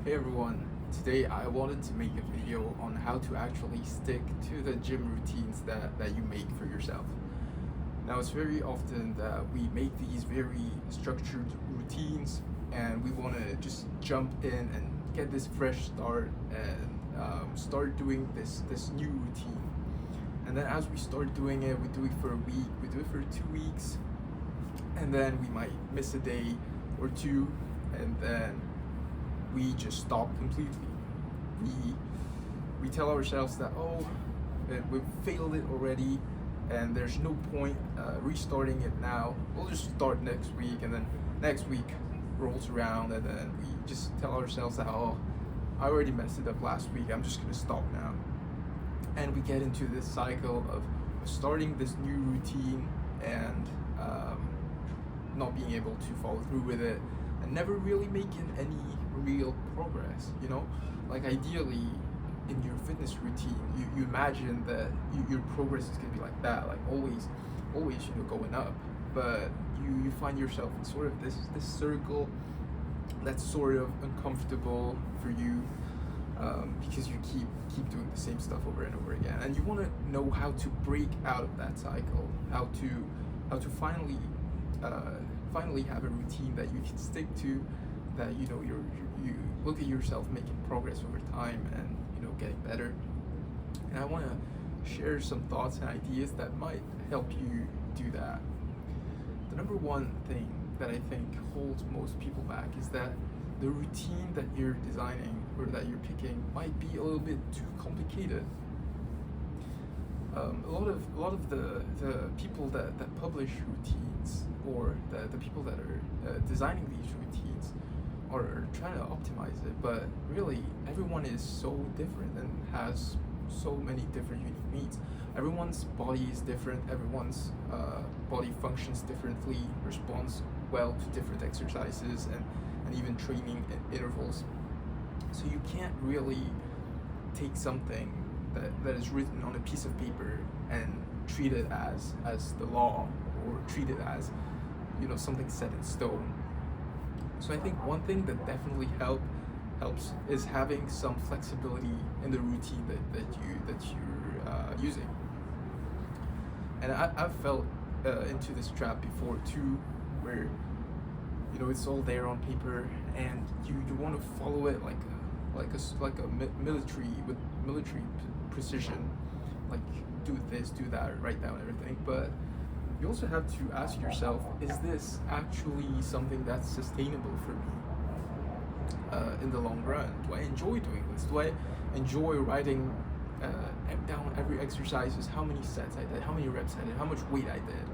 Hey everyone, today I wanted to make a video on how to actually stick to the gym routines that you make for yourself. Now, it's very often that we make these very structured routines and we want to just jump in and get this fresh start and start doing this new routine. And then as we start doing it, we do it for a week, we do it for 2 weeks, and then we might miss a day or two, and then we just stop completely. We tell ourselves that we've failed it already, and there's no point restarting it now. We'll just start next week, and then next week rolls around, and then we just tell ourselves that I already messed it up last week. I'm just gonna stop now, and we get into this cycle of starting this new routine and not being able to follow through with it and never really making any real progress. Like ideally in your fitness routine, you imagine that your progress is going to be like that, like always going up, but you find yourself in sort of this circle that's sort of uncomfortable for you, because you keep doing the same stuff over and over again, and you want to know how to break out of that cycle, how to finally have a routine that you can stick to, that you look at yourself making progress over time and getting better. And I want to share some thoughts and ideas that might help you do that. The number one thing that I think holds most people back is that the routine that you're designing or that you're picking might be a little bit too complicated. A lot of the people that publish routines, or the people that are designing these routines, are trying to optimize it, but really everyone is so different and has so many different unique needs. Everyone's body is different, everyone's body functions differently, responds well to different exercises and even training intervals. So you can't really take something that is written on a piece of paper and treat it as the law, or treat it as something set in stone. So I think one thing that definitely helps is having some flexibility in the routine that you're using. And I've felt into this trap before too, where it's all there on paper and you want to follow it like a military, with military precision, like do this, do that, write down everything. But you also have to ask yourself, is this actually something that's sustainable for me in the long run? Do I enjoy doing this? Do I enjoy writing down every exercise, is how many sets I did, how many reps I did, how much weight I did?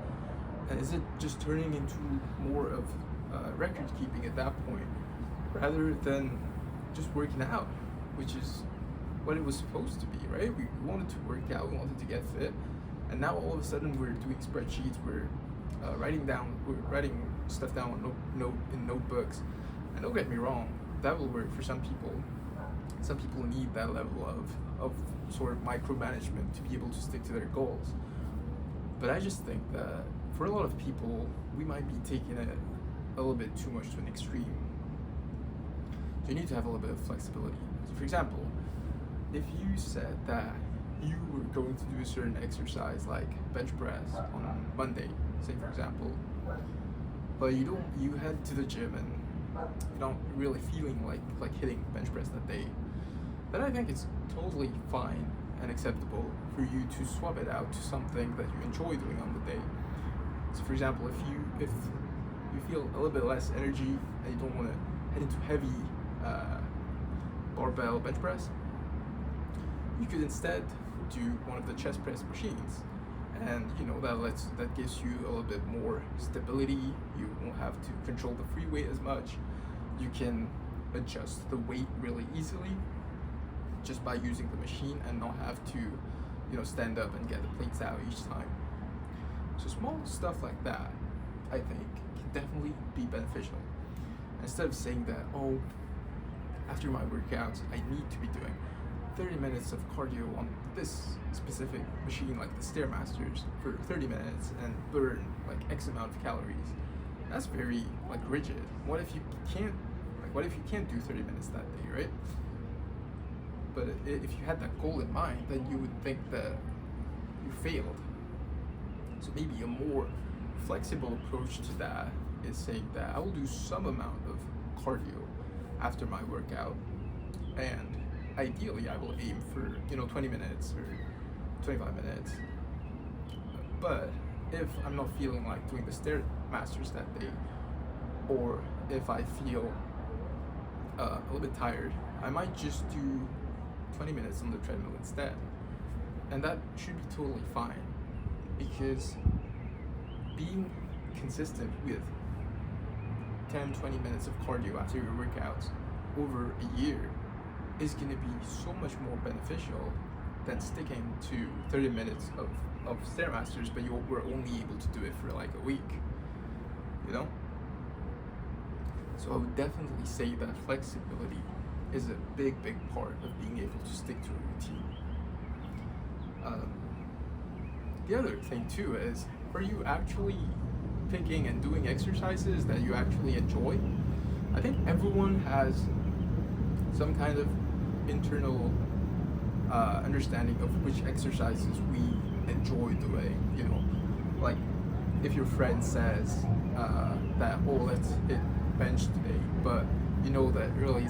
And is it just turning into more of record keeping at that point, rather than just working out, which is what it was supposed to be, right? We wanted to work out, we wanted to get fit, and now all of a sudden we're doing spreadsheets, we're writing stuff down in notebooks. And don't get me wrong, that will work for some people. Some people need that level of sort of micromanagement to be able to stick to their goals. But I just think that for a lot of people, we might be taking it a little bit too much to an extreme. So you need to have a little bit of flexibility. So for example, if you said that you were going to do a certain exercise like bench press on Monday, say for example, but you head to the gym and you're not really feeling like hitting bench press that day, then I think it's totally fine and acceptable for you to swap it out to something that you enjoy doing on the day. So for example, if you feel a little bit less energy and you don't want to head into heavy barbell bench press, you could instead do one of the chest press machines, and that gives you a little bit more stability. You won't have to control the free weight as much. You can adjust the weight really easily just by using the machine and not have to stand up and get the plates out each time. So small stuff like that, I think, can definitely be beneficial. Instead of saying that, after my workouts I need to be doing 30 minutes of cardio on this specific machine, like the Stairmasters, for 30 minutes and burn like X amount of calories. That's very rigid. What if you can't What if you can't do 30 minutes that day, right? But if you had that goal in mind, then you would think that you failed. So maybe a more flexible approach to that is saying that I will do some amount of cardio after my workout, and ideally I will aim for 20 minutes or 25 minutes. But if I'm not feeling like doing the Stairmasters that day, or if I feel a little bit tired, I might just do 20 minutes on the treadmill instead. And that should be totally fine, because being consistent with 10-20 minutes of cardio after your workouts over a year is going to be so much more beneficial than sticking to 30 minutes of Stairmasters, but you were only able to do it for like a week, So I would definitely say that flexibility is a big part of being able to stick to a routine. The other thing too is, are you actually picking and doing exercises that you actually enjoy? I think everyone has some kind of internal understanding of which exercises we enjoy doing. Like if your friend says that, oh, let's hit bench today, but you know that really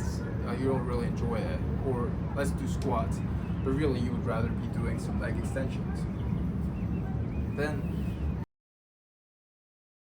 you don't really enjoy it, or let's do squats, but really you would rather be doing some leg extensions, then